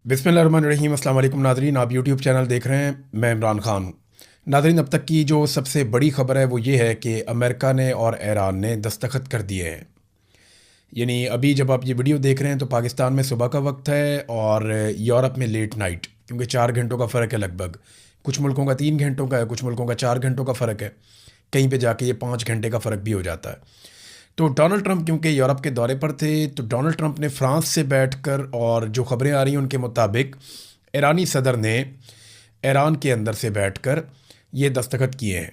बिस्मिल्लाहिर्रहमानिर्रहीम। अस्सलाम वालेकुम नाज़रीन, आप यूट्यूब चैनल देख रहे हैं। मैं इमरान खान हूँ। नाज़रीन, अब तक की जो सबसे बड़ी ख़बर है वो ये है कि अमेरिका ने और ईरान ने दस्तखत कर दिए हैं। यानी अभी जब आप ये वीडियो देख रहे हैं तो पाकिस्तान में सुबह का वक्त है और यूरोप में लेट नाइट, क्योंकि 4 घंटों का फ़र्क है लगभग। कुछ मुल्कों का 3 घंटों का है, कुछ मुल्कों का 4 घंटों का फ़र्क है, कहीं पे जाके ये 5 घंटे का फ़र्क भी हो जाता है। तो डोनाल्ड ट्रंप क्योंकि यूरोप के दौरे पर थे, तो डोनाल्ड ट्रंप ने फ्रांस से बैठकर, और जो ख़बरें आ रही हैं उनके मुताबिक ईरानी सदर ने ईरान के अंदर से बैठकर ये दस्तखत किए हैं।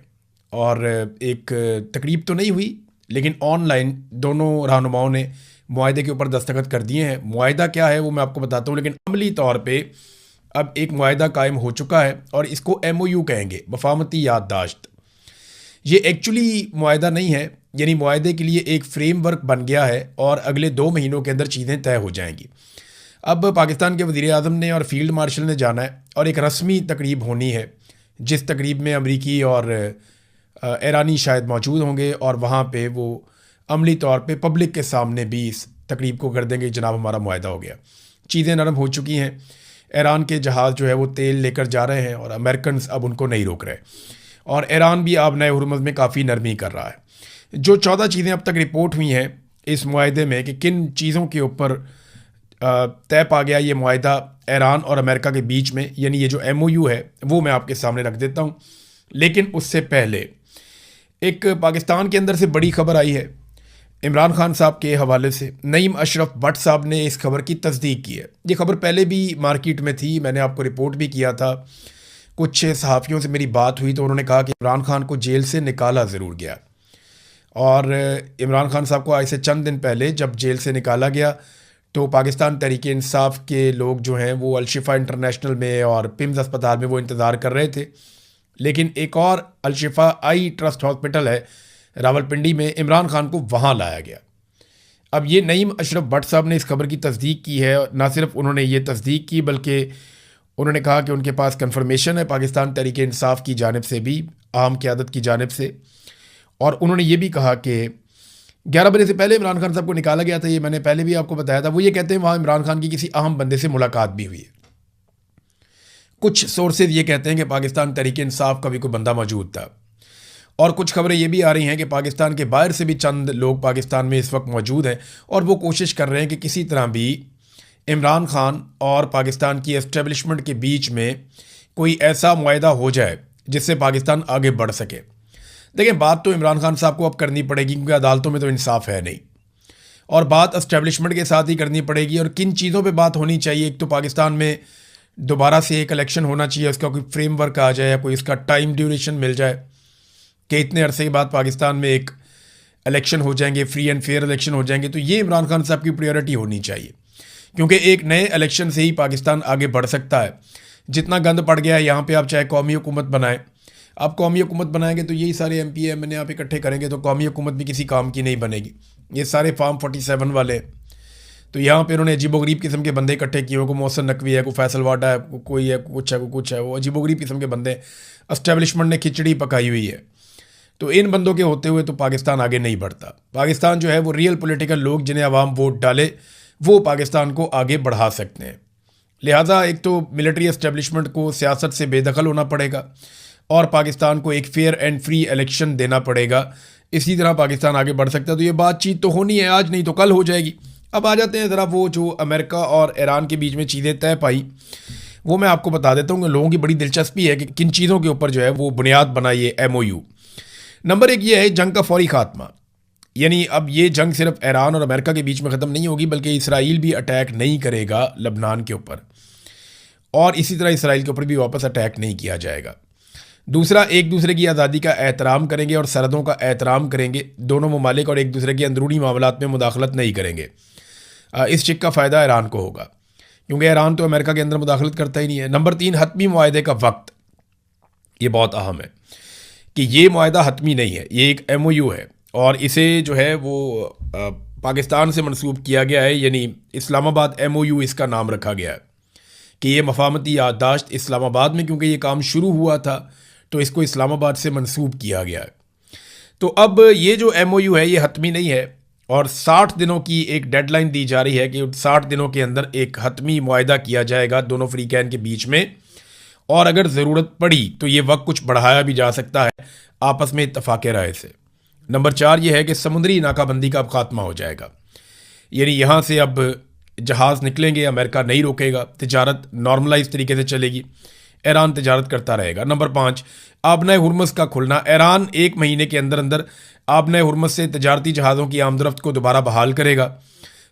और एक तकरीब तो नहीं हुई, लेकिन ऑनलाइन दोनों रहनुमाओं ने मुआहदे के ऊपर दस्तखत कर दिए हैं। मुआहदा क्या है वो मैं आपको बताता हूँ, लेकिन अमली तौर पे अब एक मुआहदा कायम हो चुका है और इसको MOU कहेंगे, मफाहमती याददाश्त। ये एक्चुअली मुआहदा नहीं है, यानी मुआहदे के लिए एक फ्रेमवर्क बन गया है और अगले 2 महीनों के अंदर चीज़ें तय हो जाएंगी। अब पाकिस्तान के वज़ीर आज़म ने और फील्ड मार्शल ने जाना है और एक रस्मी तकरीब होनी है, जिस तकरीब में अमरीकी और ईरानी शायद मौजूद होंगे, और वहाँ पे वो अमली तौर पे पब्लिक के सामने भी इस तकरीब को कर देंगे, जनाब हमारा मुआहदा हो गया। चीज़ें नरम हो चुकी हैं। ईरान के जहाज़ जो है वो तेल लेकर जा रहे हैं और अमेरिकन अब उनको नहीं रोक रहे, और ईरान भी अब नए हुरमुज़ में काफ़ी नरमी कर रहा है। जो 14 चीज़ें अब तक रिपोर्ट हुई हैं इस मुआहदे में कि किन चीज़ों के ऊपर तय पा गया ये मुआहदा ईरान और अमेरिका के बीच में, यानी ये जो MOU है वो मैं आपके सामने रख देता हूँ। लेकिन उससे पहले एक पाकिस्तान के अंदर से बड़ी खबर आई है इमरान खान साहब के हवाले से। नईम अशरफ भट्ट साहब ने इस खबर की तस्दीक की है। ये खबर पहले भी मार्केट में थी, मैंने आपको रिपोर्ट भी किया था। कुछ सहाफ़ियों से मेरी बात हुई तो उन्होंने कहा कि इमरान खान को जेल से निकाला ज़रूर गया, और इमरान खान साहब को आज से चंद दिन पहले जब जेल से निकाला गया तो पाकिस्तान तहरीक इंसाफ के लोग जो हैं वो अलशिफा इंटरनेशनल में और पिम्स अस्पताल में वो इंतज़ार कर रहे थे। लेकिन एक और अलशिफा आई ट्रस्ट हॉस्पिटल है रावलपिंडी में, इमरान खान को वहाँ लाया गया। अब ये नईम अशरफ भट्ट साहब ने इस खबर की तस्दीक की है। ना सिर्फ उन्होंने ये तस्दीक की बल्कि उन्होंने कहा कि उनके पास कन्फर्मेशन है पाकिस्तान तहरीक इंसाफ की जानिब से भी, आम क़यादत की जानिब से। और उन्होंने ये भी कहा कि 11 बजे से पहले इमरान खान साहब को निकाला गया था, ये मैंने पहले भी आपको बताया था। वो ये कहते हैं वहाँ इमरान खान की किसी अहम बंदे से मुलाकात भी हुई है। कुछ सोर्सेज ये कहते हैं कि पाकिस्तान तहरीक इंसाफ का भी कोई बंदा मौजूद था, और कुछ खबरें ये भी आ रही हैं कि पाकिस्तान के बाहर से भी चंद लोग पाकिस्तान में इस वक्त मौजूद हैं और वो कोशिश कर रहे हैं कि किसी तरह भी इमरान खान और पाकिस्तान की एस्टेब्लिशमेंट के बीच में कोई ऐसा मुआहदा हो जाए जिससे पाकिस्तान आगे बढ़ सके। देखिए, बात तो इमरान खान साहब को अब करनी पड़ेगी क्योंकि अदालतों में तो इंसाफ है नहीं, और बात एस्टेब्लिशमेंट के साथ ही करनी पड़ेगी। और किन चीज़ों पे बात होनी चाहिए, एक तो पाकिस्तान में दोबारा से एक इलेक्शन होना चाहिए, उसका कोई फ्रेमवर्क आ जाए या कोई इसका टाइम ड्यूरेशन मिल जाए कि इतने अरसे के बाद पाकिस्तान में एक इलेक्शन हो जाएंगे, फ्री एंड फेयर इलेक्शन हो जाएंगे। तो ये इमरान खान साहब की प्रायोरिटी होनी चाहिए, क्योंकि एक नए इलेक्शन से ही पाकिस्तान आगे बढ़ सकता है। जितना गंद पड़ गया है यहाँ पे, आप चाहे कौमी हुकूमत बनाएं, आप कौमी हुकूमत बनाएंगे तो यही सारे MP MNA आप इकट्ठे करेंगे तो कौमी हुकूमत भी किसी काम की नहीं बनेगी। ये सारे फार्म 47 वाले, तो यहाँ पे उन्होंने अजीबोगरीब किस्म के बंदे इकट्ठे किए, को मोहसन नकवी है, को फैसल वाडा है, कोई है, कुछ है, कुछ है, वो अजीबोगरीब किस्म के बंदे एस्टेब्लिशमेंट ने खिचड़ी पकाई हुई है। तो इन बंदों के होते हुए तो पाकिस्तान आगे नहीं बढ़ता। पाकिस्तान जो है वो रियल पॉलिटिकल लोग जिन्हें अवाम वोट डाले वो पाकिस्तान को आगे बढ़ा सकते हैं। लिहाजा एक तो मिलिट्री एस्टेब्लिशमेंट को सियासत से बेदखल होना पड़ेगा और पाकिस्तान को एक फेयर एंड फ्री इलेक्शन देना पड़ेगा। इसी तरह पाकिस्तान आगे बढ़ सकता है। तो ये बातचीत तो होनी है, आज नहीं तो कल हो जाएगी। अब आ जाते हैं ज़रा वो जो अमेरिका और ईरान के बीच में चीज़ें तय पाई, वो मैं आपको बता देता हूँ कि लोगों की बड़ी दिलचस्पी है कि किन चीज़ों के ऊपर जो है वो बुनियाद बनाई है MOU। नंबर 1 ये है जंग का फौरी खात्मा। यानी अब ये जंग सिर्फ ईरान और अमेरिका के बीच में ख़त्म नहीं होगी, बल्कि इसराइल भी अटैक नहीं करेगा लबनान के ऊपर, और इसी तरह इसराइल के ऊपर भी वापस अटैक नहीं किया जाएगा। दूसरा, एक दूसरे की आज़ादी का एहतराम करेंगे और सरहदों का एहतराम करेंगे दोनों ममालिक, और एक दूसरे के अंदरूनी मामलात में मुदाखलत नहीं करेंगे। इस चिक का फ़ायदा ईरान को होगा क्योंकि ईरान तो अमेरिका के अंदर मुदाखलत करता ही नहीं है। नंबर 3, हतमी मुआहदे का वक्त। ये बहुत अहम है कि ये मुआहदा हतमी नहीं है, ये एक MOU है और इसे जो है वो पाकिस्तान से मंसूब किया गया है, यानी इस्लामाबाद MOU इसका नाम रखा गया है कि ये मफाहमती याददाश्त इस्लामाबाद में, क्योंकि ये काम शुरू हुआ था तो इसको इस्लामाबाद से मंसूब किया गया है। तो अब ये जो MOU है ये हतमी नहीं है और 60 दिनों की एक डेडलाइन दी जा रही है कि 60 दिनों के अंदर एक हतमी मुआहदा किया जाएगा दोनों फ्रीकैन के बीच में, और अगर ज़रूरत पड़ी तो ये वक्त कुछ बढ़ाया भी जा सकता है आपस में इत्तफाक़ राय से। नंबर 4 ये है कि समुद्री नाकाबंदी का अब खात्मा हो जाएगा, यानी यहाँ से अब जहाज़ निकलेंगे, अमेरिका नहीं रोकेगा, तिजारत नॉर्मलाइज तरीके से चलेगी, ईरान तिजारत करता रहेगा। नंबर 5 आबना हुर्मुज़ का खुलना, ईरान 1 महीने के अंदर अंदर आबना हुर्मुज़ से तजारती जहाज़ों की आमदरफ्त को दोबारा बहाल करेगा,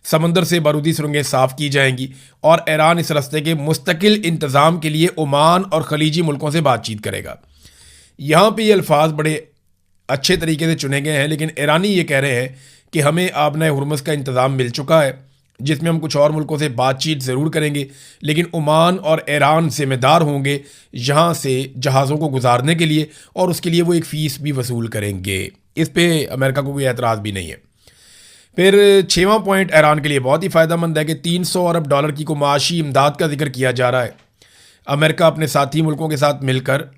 समंदर से बारूदी सुरंगें साफ़ की जाएंगी और ईरान इस रास्ते के मुस्तकिल इंतज़ाम के लिए ओमान और खलीजी मुल्कों से बातचीत करेगा। यहाँ पे ये अल्फाज बड़े अच्छे तरीके से चुने गए हैं, लेकिन ईरानी ये कह रहे हैं कि हमें आबना हुर्मुज़ का इंतज़ाम मिल चुका है, जिसमें हम कुछ और मुल्कों से बातचीत ज़रूर करेंगे, लेकिन ओमान और ईरान ज़िम्मेदार होंगे यहाँ से जहाज़ों को गुजारने के लिए, और उसके लिए वो एक फ़ीस भी वसूल करेंगे। इस पर अमेरिका को कोई एतराज़ भी नहीं है। फिर 6वां पॉइंट ईरान के लिए बहुत ही फ़ायदेमंद है कि 300 अरब डॉलर की को माशी इमदाद का जिक्र किया जा रहा है। अमेरिका अपने साथी मुल्कों के साथ मिलकर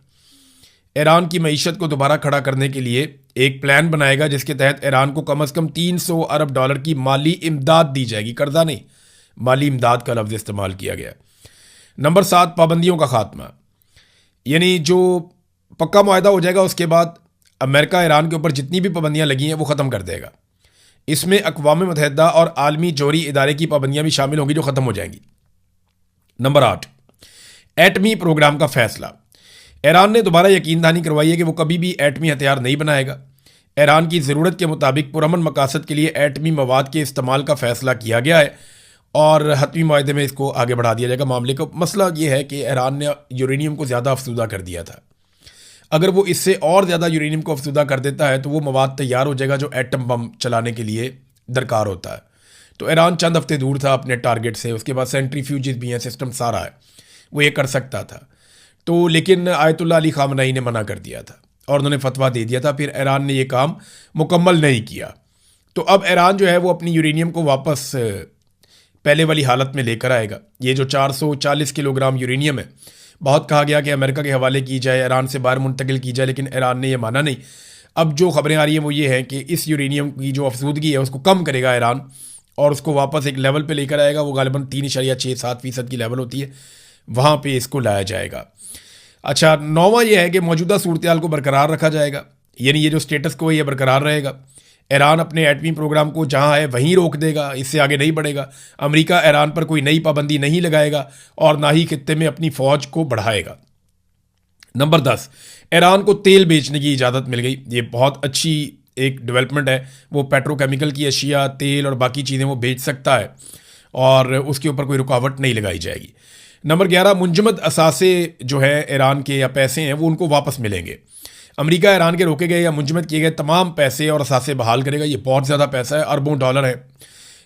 ईरान की मईशत को दोबारा खड़ा करने के लिए एक प्लान बनाएगा, जिसके तहत ईरान को कम अज़ कम 300 अरब डॉलर की माली इमदाद दी जाएगी। कर्जा नहीं, माली इमदाद का लफ्ज़ इस्तेमाल किया गया। नंबर 7 पाबंदियों का खात्मा, यानी जो पक्का मुआहदा हो जाएगा उसके बाद अमेरिका ईरान के ऊपर जितनी भी पाबंदियाँ लगी हैं वो ख़त्म कर देगा। इसमें अक़वाम मुत्तहिदा और आलमी जोहरी इदारे की पाबंदियाँ भी शामिल होंगी जो ख़त्म हो जाएंगी। नंबर 8 एटमी प्रोग्राम का फ़ैसला, ईरान ने दोबारा यकीन दहानी करवाई है कि वो कभी भी एटमी हथियार नहीं बनाएगा। ईरान की ज़रूरत के मुताबिक पुरअमन मकासद के लिए एटमी मवाद के इस्तेमाल का फ़ैसला किया गया है और हतमी मुआहदे में इसको आगे बढ़ा दिया जाएगा। मामले का मसला ये है कि ईरान ने यूरेनियम को ज़्यादा अफसुदा कर दिया था। अगर वो इससे और ज़्यादा यूरेनियम को अफसुदा कर देता है तो वो मवाद तैयार हो जाएगा जो एटम बम चलाने के लिए दरकार होता है। तो ईरान चंद हफ्ते दूर था अपने टारगेट से। उसके बाद सेंट्रीफ्यूजेस भी हैं, सिस्टम सारा है, वो ये कर सकता था। तो लेकिन आयतुल्लाह अली खामनई ने मना कर दिया था और उन्होंने फतवा दे दिया था। फिर ईरान ने ये काम मुकम्मल नहीं किया। तो अब ईरान जो है वो अपनी यूरेनियम को वापस पहले वाली हालत में लेकर आएगा। ये जो 440 किलोग्राम यूरेनियम है, बहुत कहा गया कि अमेरिका के हवाले की जाए, ईरान से बाहर मुंतकिल की जाए, लेकिन ईरान ने यह माना नहीं। अब जो खबरें आ रही हैं वो ये हैं कि इस यूरेनियम की जो अफसूदगी है उसको कम करेगा ईरान और उसको वापस एक लेवल पे लेकर आएगा। वो गालिबन 3.67% की लेवल होती है, वहाँ पे इसको लाया जाएगा। अच्छा, 9वां ये है कि मौजूदा सूरत हाल को बरकरार रखा जाएगा, यानी ये जो स्टेटस को है ये बरकरार रहेगा। ईरान अपने एटमी प्रोग्राम को जहाँ है वहीं रोक देगा, इससे आगे नहीं बढ़ेगा। अमेरिका ईरान पर कोई नई पाबंदी नहीं लगाएगा और ना ही खित्ते में अपनी फ़ौज को बढ़ाएगा। नंबर 10 ईरान को तेल बेचने की इजाज़त मिल गई। ये बहुत अच्छी एक डेवलपमेंट है। वो पेट्रोकेमिकल की अशिया, तेल और बाकी चीज़ें वो बेच सकता है और उसके ऊपर कोई रुकावट नहीं लगाई जाएगी। नंबर 11 मुंजमद असासे जो है ईरान के या पैसे हैं वो उनको वापस मिलेंगे। अमेरिका ईरान के रोके गए या मुंजमद किए गए तमाम पैसे और असासे बहाल करेगा। ये बहुत ज़्यादा पैसा है, अरबों डॉलर है।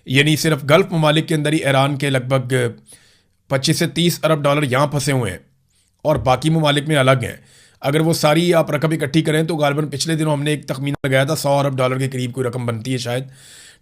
यानी सिर्फ गल्फ ममालिक के अंदर ही ईरान के लगभग 25 से 30 अरब डॉलर यहाँ फंसे हुए हैं और बाकी ममालिक में अलग हैं। अगर वो सारी आप रकम इकट्ठी करें तो गालिबन पिछले दिनों हमने एक तखमीना लगाया था 100 अरब डॉलर के करीब कोई रकम बनती है शायद।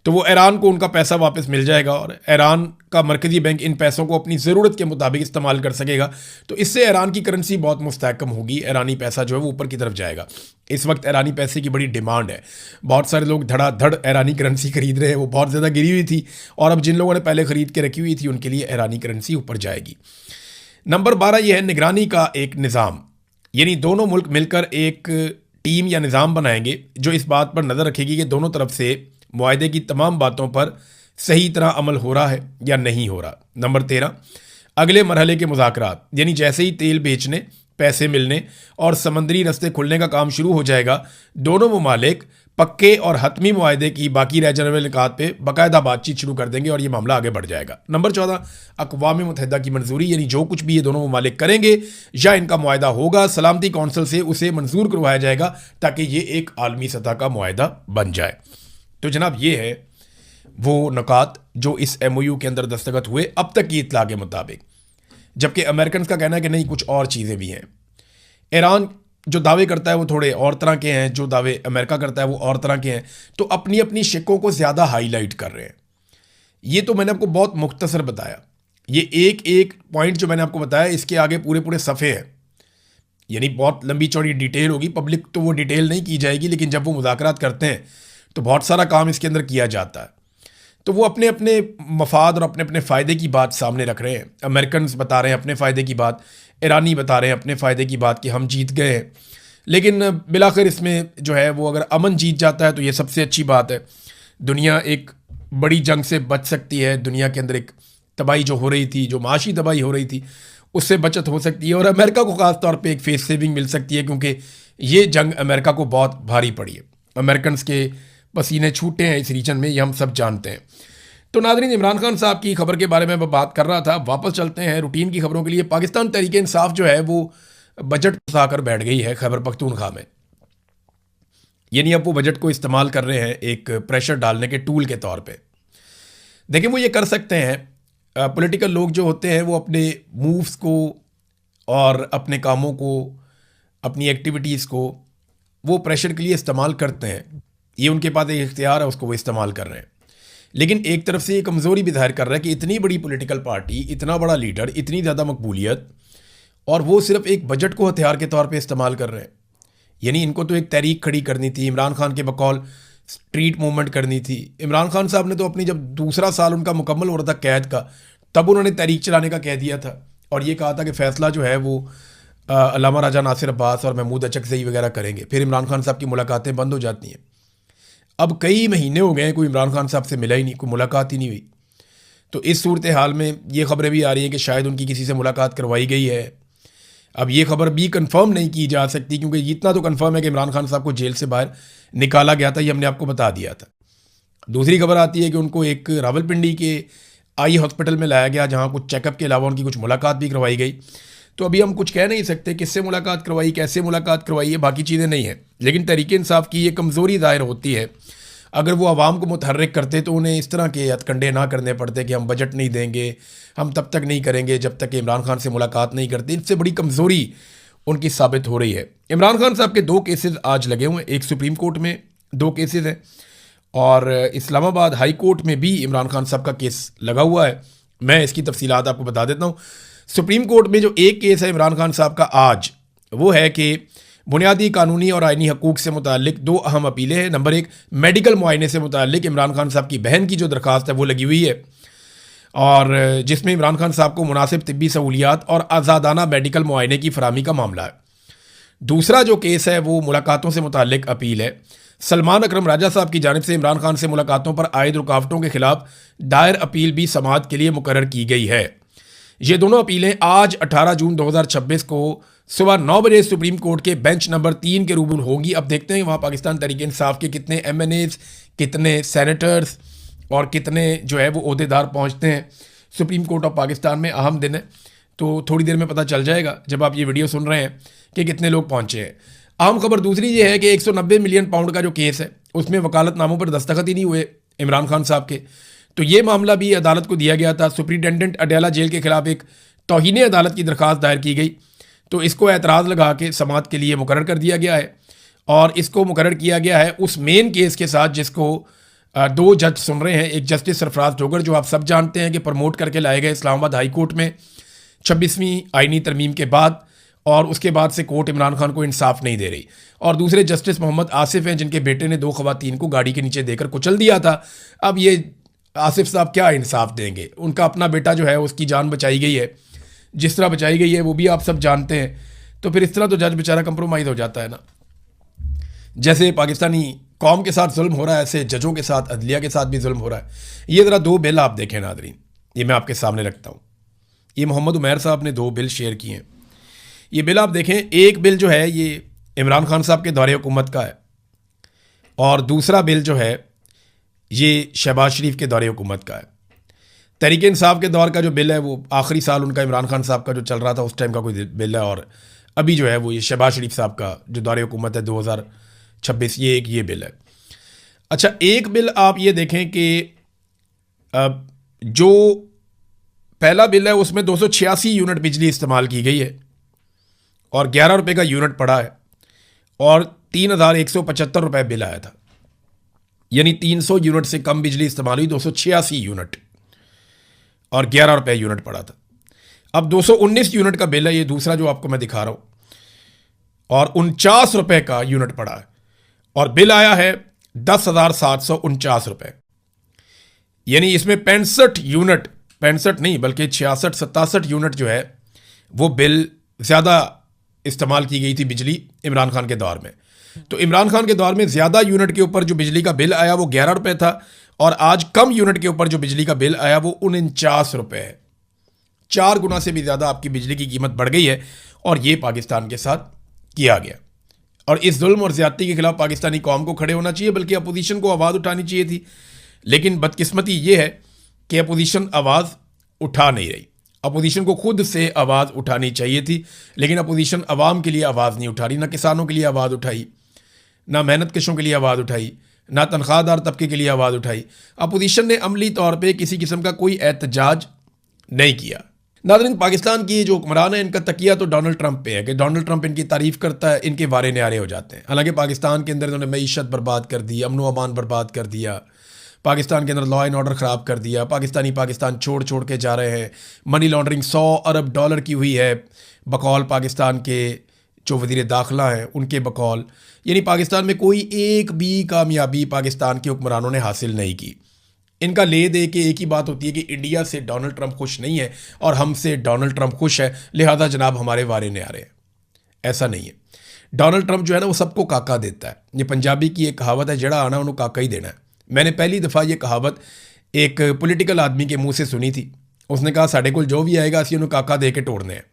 तो वो ईरान को उनका पैसा वापस मिल जाएगा और ईरान का मरकज़ी बैंक इन पैसों को अपनी ज़रूरत के मुताबिक इस्तेमाल कर सकेगा। तो इससे ईरान की करेंसी बहुत मुस्तहकम होगी। ईरानी पैसा जो है वो ऊपर की तरफ जाएगा। इस वक्त ईरानी पैसे की बड़ी डिमांड है। बहुत सारे लोग धड़ाधड़ ईरानी करेंसी खरीद रहे हैं। वो बहुत ज़्यादा गिरी हुई थी और अब जिन लोगों ने पहले ख़रीद के रखी हुई थी उनके लिए ईरानी करेंसी ऊपर जाएगी। नंबर 12 ये है निगरानी का एक निज़ाम, यानी दोनों मुल्क मिलकर एक टीम या निज़ाम बनाएंगे जो इस बात पर नज़र रखेगी कि दोनों तरफ से मुआहदे की तमाम बातों पर सही तरह अमल हो रहा है या नहीं हो रहा। नंबर 13 अगले मरहले के मुज़ाकरात, यानी जैसे ही तेल बेचने, पैसे मिलने और समंदरी रास्ते खुलने का काम शुरू हो जाएगा, दोनों ममालिक पक्के और हतमी मुआहदे की बाकी रह जाने वाले निकात पे बाकायदा बातचीत शुरू कर देंगे और ये मामला आगे बढ़ जाएगा। नंबर 14 अक़वाम मुत्तहिदा की मंजूरी, यानी जो कुछ भी ये दोनों ममालिक करेंगे या इनका मुआहदा होगा सलामती कौंसिल से उसे मंजूर करवाया जाएगा ताकि ये एक आलमी सतह का मुआहदा बन जाए। तो जनाब ये है वो नुकात जो इस MOU के अंदर दस्तखत हुए अब तक की इत्तला के मुताबिक, जबकि अमेरिकन का कहना है कि नहीं कुछ और चीज़ें भी हैं। ईरान जो दावे करता है वो थोड़े और तरह के हैं, जो दावे अमेरिका करता है वो और तरह के हैं। तो अपनी अपनी शिकों को ज़्यादा हाईलाइट कर रहे हैं। ये तो मैंने आपको बहुत मुख्तसर बताया। ये एक एक पॉइंट जो मैंने आपको बताया इसके आगे पूरे पूरे सफ़े हैं, यानी बहुत लंबी चौड़ी डिटेल होगी। पब्लिक तो वो डिटेल नहीं की जाएगी, लेकिन जब वो मुज़ाकरात करते हैं तो बहुत सारा काम इसके अंदर किया जाता है। तो वो अपने अपने मफाद और अपने अपने फ़ायदे की बात सामने रख रहे हैं। अमेरिकन बता रहे हैं अपने फ़ायदे की बात, ईरानी बता रहे हैं अपने फ़ायदे की बात कि हम जीत गए हैं। लेकिन बिलाखिर इसमें जो है वो अगर अमन जीत जाता है तो ये सबसे अच्छी बात है। दुनिया एक बड़ी जंग से बच सकती है। दुनिया के अंदर एक तबाही जो हो रही थी, जो माशी तबाही हो रही थी, उससे बचत हो सकती है और अमेरिका को ख़ास तौर पे एक फेस सेविंग मिल सकती है, क्योंकि ये जंग अमेरिका को बहुत भारी पड़ी है। अमेरिकन के पसीने छूटे हैं इस रीजन में, ये हम सब जानते हैं। तो नाज़रीन, इमरान खान साहब की खबर के बारे में मैं बात कर रहा था। वापस चलते हैं रूटीन की खबरों के लिए। पाकिस्तान तहरीक इंसाफ जो है वो बजट फंसाकर बैठ गई है खैबर पख्तूनख्वा में। यानी अब वो बजट को इस्तेमाल कर रहे हैं एक प्रेशर डालने के टूल के तौर पे। देखिए, वो ये कर सकते हैं। पॉलिटिकल लोग जो होते हैं वो अपने मूव्स को और अपने कामों को, अपनी एक्टिविटीज़ को वो प्रेशर के लिए इस्तेमाल करते हैं। ये उनके पास एक इख्तियार है, उसको वो इस्तेमाल कर रहे हैं। लेकिन एक तरफ से ये कमज़ोरी भी ज़ाहिर कर रहा है कि इतनी बड़ी पॉलिटिकल पार्टी, इतना बड़ा लीडर, इतनी ज़्यादा मकबूलियत, और वो सिर्फ एक बजट को हथियार के तौर पे इस्तेमाल कर रहे हैं। यानी इनको तो एक तहरीक खड़ी करनी थी, इमरान खान के बकौल स्ट्रीट मूवमेंट करनी थी। इमरान खान साहब ने तो अपनी, जब दूसरा साल उनका मुकम्मल हो रहा था कैद का, तब उन्होंने तहरीक चलाने का कह दिया था और ये कहा था कि फ़ैसला जो है वो अल्लामा राजा नासिर अब्बास और महमूद अचकज़ई वगैरह करेंगे। फिर इमरान खान साहब की मुलाकातें बंद हो जाती हैं। अब कई महीने हो गए हैं, कोई इमरान खान साहब से मिला ही नहीं, कोई मुलाकात ही नहीं हुई। तो इस सूरत हाल में ये खबरें भी आ रही हैं कि शायद उनकी किसी से मुलाकात करवाई गई है। अब ये खबर भी कंफर्म नहीं की जा सकती, क्योंकि इतना तो कंफर्म है कि इमरान खान साहब को जेल से बाहर निकाला गया था, ये हमने आपको बता दिया था। दूसरी खबर आती है कि उनको एक रावलपिंडी के आई हॉस्पिटल में लाया गया, जहाँ कुछ चेकअप के अलावा उनकी कुछ मुलाकात भी करवाई गई। तो अभी हम कुछ कह नहीं सकते किससे मुलाकात करवाई, कैसे मुलाकात करवाई है, बाकी चीज़ें नहीं हैं। लेकिन तहरीक इंसाफ की ये कमज़ोरी ज़ाहिर होती है। अगर वो आवाम को मुतहर्रिक करते तो उन्हें इस तरह के हथकंडे ना करने पड़ते कि हम बजट नहीं देंगे, हम तब तक नहीं करेंगे जब तक कि इमरान खान से मुलाकात नहीं करते। इससे बड़ी कमज़ोरी उनकी साबित हो रही है। इमरान खान साहब के 2 केसेस आज लगे हुए हैं। एक सुप्रीम कोर्ट में 2 केसेस हैं और इस्लामाबाद हाई कोर्ट में भी इमरान खान साहब का केस लगा हुआ है। मैं इसकी तफसीलात आपको बता देता हूँ। सुप्रीम कोर्ट में जो एक केस है इमरान खान साहब का आज, वो है कि बुनियादी कानूनी और आइनी हकूक़ से मुतालिक 2 अहम अपीलें हैं। नंबर 1, मेडिकल मुआयने से मुतालिक इमरान खान साहब की बहन की जो दरख्वास्त है वो लगी हुई है, और जिसमें इमरान खान साहब को मुनासिब तिब्बी सहूलियात और आज़ादाना मेडिकल मुआयने की फराहमी का मामला है। दूसरा जो केस है वो मुलाकातों से मुतालिक अपील है। सलमान अकरम राजा साहब की जानिब से इमरान खान से मुलाकातों पर आयद रुकावटों के खिलाफ दायर अपील भी समाअत के लिए मुकर्रर की गई है। ये दोनों अपीलें आज 18 जून 2026 को सुबह 9 बजे सुप्रीम कोर्ट के बेंच नंबर 3 के रूबरू होगी। अब देखते हैं वहाँ पाकिस्तान तहरीक इंसाफ के कितने MNAs, कितने सेनेटर्स और कितने जो है वो ओहदेदार पहुँचते हैं। सुप्रीम कोर्ट ऑफ पाकिस्तान में अहम दिन है, तो थोड़ी देर में पता चल जाएगा जब आप ये वीडियो सुन रहे हैं कि कितने लोग पहुँचे हैं। अहम खबर दूसरी ये है कि 190 मिलियन पाउंड का जो केस है उसमें वकालतनामों पर दस्तखत ही नहीं हुए इमरान खान साहब के। तो ये मामला भी अदालत को दिया गया था। सुप्रिटेंडेंट अडयाला जेल के खिलाफ एक तौहीन अदालत की दरख्वास्त दायर की गई, तो इसको एतराज़ लगा के समाअत के लिए मुकर्रर कर दिया गया है। और इसको मुकर्रर किया गया है उस मेन केस के साथ जिसको 2 जज सुन रहे हैं। एक जस्टिस सरफराज डोगर, जो आप सब जानते हैं कि प्रमोट करके लाए गए इस्लामाबाद हाई कोर्ट में 26वीं आइनी तरमीम के बाद, और उसके बाद से कोर्ट इमरान खान को इंसाफ नहीं दे रही। और दूसरे जस्टिस मोहम्मद आसिफ हैं, जिनके बेटे ने 2 ख़वातीन को गाड़ी के नीचे देकर कुचल दिया था। अब ये आसिफ साहब क्या इंसाफ देंगे? उनका अपना बेटा जो है उसकी जान बचाई गई है, जिस तरह बचाई गई है वो भी आप सब जानते हैं। तो फिर इस तरह तो जज बेचारा कंप्रोमाइज़ हो जाता है ना। जैसे पाकिस्तानी कौम के साथ जुल्म हो रहा है, ऐसे जजों के साथ, अदलिया के साथ भी जुल्म हो रहा है। ये ज़रा 2 बिल आप देखें नादरीन, ये मैं आपके सामने रखता हूँ। ये मोहम्मद उमैर साहब ने 2 बिल शेयर किए हैं। ये बिल आप देखें। एक बिल जो है ये इमरान खान साहब के दौरे हुकूमत का है, और दूसरा बिल जो है ये शहबाज शरीफ के दौरे हुकूमत का है। तहरीक इंसाफ के दौर का जो बिल है वो आखिरी साल उनका इमरान खान साहब का जो चल रहा था उस टाइम का कोई बिल है, और अभी जो है वो ये शहबाज शरीफ साहब का जो दौरे हुकूमत है 2026, ये बिल है। अच्छा, एक बिल आप ये देखें कि जो पहला बिल है उसमें 286 यूनिट बिजली इस्तेमाल की गई है और 11 रुपये का यूनिट पड़ा है, और 3175 रुपये बिल आया था। यानी 300 यूनिट से कम बिजली इस्तेमाल हुई, 286 यूनिट, और 11 रुपये यूनिट पड़ा था। अब 219 यूनिट का बिल है ये दूसरा जो आपको मैं दिखा रहा हूँ, और 49 रुपये का यूनिट पड़ा है, और बिल आया है 10,749 रुपये। यानी इसमें 65 यूनिट, 65 नहीं बल्कि 66-67 यूनिट जो है वो बिल ज़्यादा इस्तेमाल की गई थी बिजली इमरान खान के दौर में। तो इमरान खान के दौर में ज़्यादा यूनिट के ऊपर जो बिजली का बिल आया वो 11 रुपये था, और आज कम यूनिट के ऊपर जो बिजली का बिल आया वो 49 रुपये है। 4 गुना से भी ज़्यादा आपकी बिजली की कीमत बढ़ गई है, और ये पाकिस्तान के साथ किया गया। और इस जुल्म और ज़्यादती के खिलाफ पाकिस्तानी कौम को खड़े होना चाहिए, बल्कि अपोजिशन को आवाज़ उठानी चाहिए थी। लेकिन बदकिस्मती ये है कि अपोजिशन आवाज़ उठा नहीं रही। अपोजिशन को खुद से आवाज़ उठानी चाहिए थी, लेकिन अपोजिशन आवाम के लिए आवाज़ नहीं उठा रही। ना किसानों के लिए आवाज़ उठाई, ना मेहनत कशों के लिए आवाज़ उठाई, ना तनख्वाहदार तबके के लिए आवाज़ उठाई। अपोजिशन ने अमली तौर पे किसी किस्म का कोई एहतजाज नहीं किया। नाज़रीन, पाकिस्तान की जो हुक्मरान है इनका तकिया तो डोनाल्ड ट्रंप पे है कि डोनाल्ड ट्रंप इनकी तारीफ़ करता है, इनके वारे न्यारे हो जाते हैं। हालांकि पाकिस्तान के अंदर इन्होंने मईशत बर्बाद कर दी, अमन व अमान बर्बाद कर दिया, पाकिस्तान के अंदर लॉ एंड ऑर्डर ख़राब कर दिया, पाकिस्तान छोड़ छोड़ के जा रहे हैं। मनी लॉन्ड्रिंग 100 अरब डॉलर की हुई है बकौल पाकिस्तान के जो वज़ीर दाखिला हैं उनके बकौल। यानी पाकिस्तान में कोई एक भी कामयाबी पाकिस्तान के हुक्मरानों ने हासिल नहीं की। इनका ले दे के एक ही बात होती है कि इंडिया से डोनाल्ड ट्रंप खुश नहीं है और हमसे डोनाल्ड ट्रंप खुश है, लिहाजा जनाब हमारे वारे न्यारे हैं। ऐसा नहीं है। डोनाल्ड ट्रंप जो है ना वो सबको काका देता है। ये पंजाबी की एक कहावत है, जड़ा आना उन्होंने काका ही देना है। मैंने पहली दफ़ा ये कहावत एक पॉलिटिकल आदमी के मुंह से सुनी थी। उसने कहा साढ़े को जो भी आएगा असी उन्होंने काका दे के तोड़ने हैं।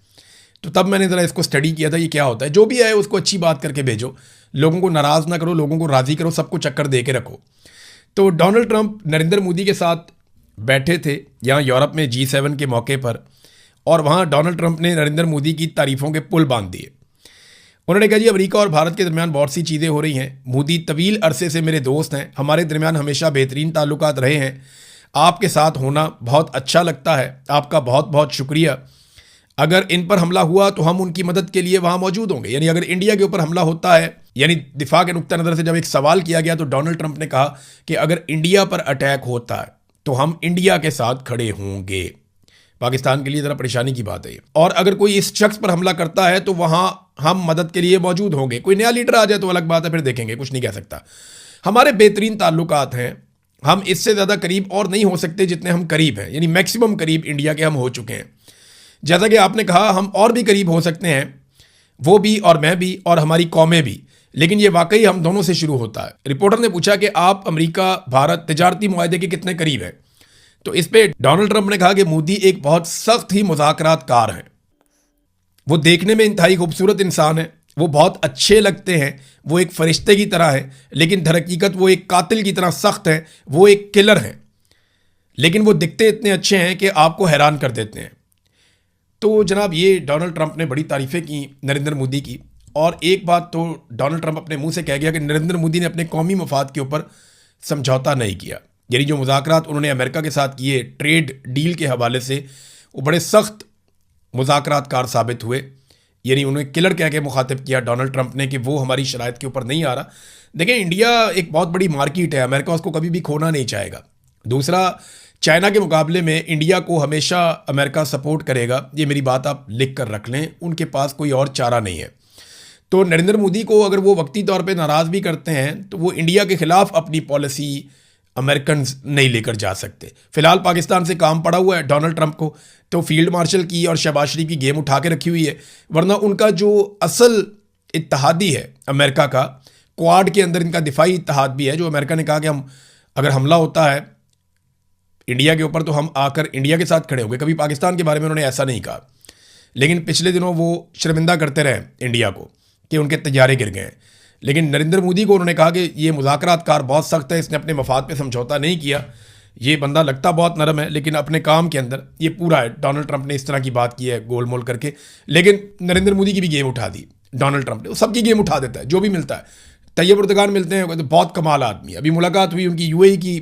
तो तब मैंने ज़रा इसको स्टडी किया था ये क्या होता है। जो भी आए उसको अच्छी बात करके भेजो, लोगों को नाराज़ ना करो, लोगों को राज़ी करो, सबको चक्कर दे के रखो। तो डोनाल्ड ट्रंप नरेंद्र मोदी के साथ बैठे थे यहाँ यूरोप में G7 के मौके पर, और वहाँ डोनाल्ड ट्रंप ने नरेंद्र मोदी की तारीफ़ों के पुल बांध दिए। उन्होंने कहा जी अमेरिका और भारत के दरमियान बहुत सी चीज़ें हो रही हैं, मोदी तवील अरसे से मेरे दोस्त हैं, हमारे दरमियान हमेशा बेहतरीन ताल्लुकात रहे हैं, आपके साथ होना बहुत अच्छा लगता है, आपका बहुत बहुत शुक्रिया। अगर इन पर हमला हुआ तो हम उनकी मदद के लिए वहाँ मौजूद होंगे। यानी अगर इंडिया के ऊपर हमला होता है, यानी दिफा के नुक्ता नज़र से जब एक सवाल किया गया तो डोनाल्ड ट्रंप ने कहा कि अगर इंडिया पर अटैक होता है तो हम इंडिया के साथ खड़े होंगे। पाकिस्तान के लिए ज़रा परेशानी की बात है ये। और अगर कोई इस शख्स पर हमला करता है तो वहाँ हम मदद के लिए मौजूद होंगे। कोई नया लीडर आ जाए तो अलग बात है, फिर देखेंगे, कुछ नहीं कह सकता। हमारे बेहतरीन ताल्लुकात हैं, हम इससे ज़्यादा करीब और नहीं हो सकते जितने हम करीब हैं। यानी मैक्सिमम करीब इंडिया के हम हो चुके हैं। जैसा कि आपने कहा हम और भी करीब हो सकते हैं, वो भी और मैं भी और हमारी कौमें भी, लेकिन ये वाकई हम दोनों से शुरू होता है। रिपोर्टर ने पूछा कि आप अमेरिका भारत तिजारती मुआहदे के कितने करीब हैं। तो इस पे डोनाल्ड ट्रंप ने कहा कि मोदी एक बहुत सख्त ही मुज़ाकरातकार हैं। वो देखने में इंतहाई खूबसूरत इंसान है, वो बहुत अच्छे लगते हैं, वो एक फरिश्ते की तरह है, लेकिन दर हकीकत वो एक कातिल की तरह सख्त है, वो एक किलर हैं। लेकिन वो दिखते इतने अच्छे हैं कि आपको हैरान कर देते हैं। तो जनाब ये डोनाल्ड ट्रंप ने बड़ी तारीफ़ें की नरेंद्र मोदी की। और एक बात तो डोनाल्ड ट्रंप अपने मुंह से कह गया कि नरेंद्र मोदी ने अपने कौमी मफाद के ऊपर समझौता नहीं किया। यानी जो मुज़ाकरात उन्होंने अमेरिका के साथ किए ट्रेड डील के हवाले से, वो बड़े सख्त मुज़ाकरातकार साबित हुए। यानी उन्हें किलर कह के मुखातिब किया डोनाल्ड ट्रंप ने कि वो हमारी शराइत के ऊपर नहीं आ रहा। देखें, इंडिया एक बहुत बड़ी मार्केट है, अमेरिका उसको कभी भी खोना नहीं चाहेगा। दूसरा, चाइना के मुकाबले में इंडिया को हमेशा अमेरिका सपोर्ट करेगा, ये मेरी बात आप लिख कर रख लें। उनके पास कोई और चारा नहीं है। तो नरेंद्र मोदी को अगर वो वक्ती तौर पे नाराज़ भी करते हैं तो वो इंडिया के ख़िलाफ़ अपनी पॉलिसी अमेरिकन नहीं लेकर जा सकते। फ़िलहाल पाकिस्तान से काम पड़ा हुआ है डोनाल्ड ट्रंप को, तो फील्ड मार्शल की और शहबाज शरीफ की गेम उठा के रखी हुई है। वरना उनका जो असल इत्तहादी है अमेरिका का, क्वाड के अंदर इनका दिफाई इत्तहाद भी है, जो अमेरिका ने कहा कि हम अगर हमला होता है इंडिया के ऊपर तो हम आकर इंडिया के साथ खड़े होंगे। कभी पाकिस्तान के बारे में उन्होंने ऐसा नहीं कहा, लेकिन पिछले दिनों वो शर्मिंदा करते रहे इंडिया को कि उनके तैयारे गिर गए हैं। लेकिन नरेंद्र मोदी को उन्होंने कहा कि ये मुज़ाकरातकार बहुत सख्त है, इसने अपने मफाद पे समझौता नहीं किया। ये बंदा लगता बहुत नरम है, लेकिन अपने काम के अंदर ये पूरा है। डोनाल्ड ट्रंप ने इस तरह की बात की है गोल मोल करके, लेकिन नरेंद्र मोदी की भी गेम उठा दी डोनाल्ड ट्रंप ने। वो सबकी गेम उठा देता है, जो भी मिलता है। तैयब उर्दगान मिलते हैं तो बहुत कमाल आदमी। अभी मुलाकात हुई उनकी UAE की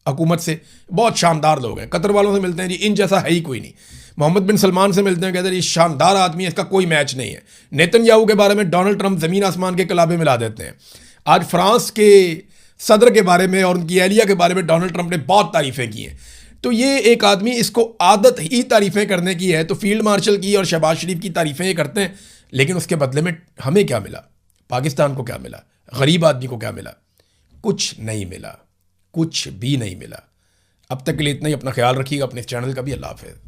हुकूमत से, बहुत शानदार लोग हैं। कतर वालों से मिलते हैं जी, इन जैसा है ही कोई नहीं। मोहम्मद बिन सलमान से मिलते हैं, कहते हैं ये शानदार आदमी है, इसका कोई मैच नहीं है। नेतन्याहू के बारे में डोनाल्ड ट्रंप ज़मीन आसमान के कलाबे मिला देते हैं। आज फ्रांस के सदर के बारे में और उनकी एहलिया के बारे में डोनाल्ड ट्रंप ने बहुत तारीफ़ें की हैं। तो ये एक आदमी, इसको आदत ही तारीफ़ें करने की है। तो फील्ड मार्शल की और शहबाज शरीफ की तारीफ़ें ये करते हैं, लेकिन उसके बदले में हमें क्या मिला? पाकिस्तान को क्या मिला? गरीब आदमी को क्या मिला? कुछ नहीं मिला, कुछ भी नहीं मिला। अब तक के लिए इतना ही। अपना ख्याल रखिएगा, अपने इस चैनल का भी। अल्लाह हाफ़िज़।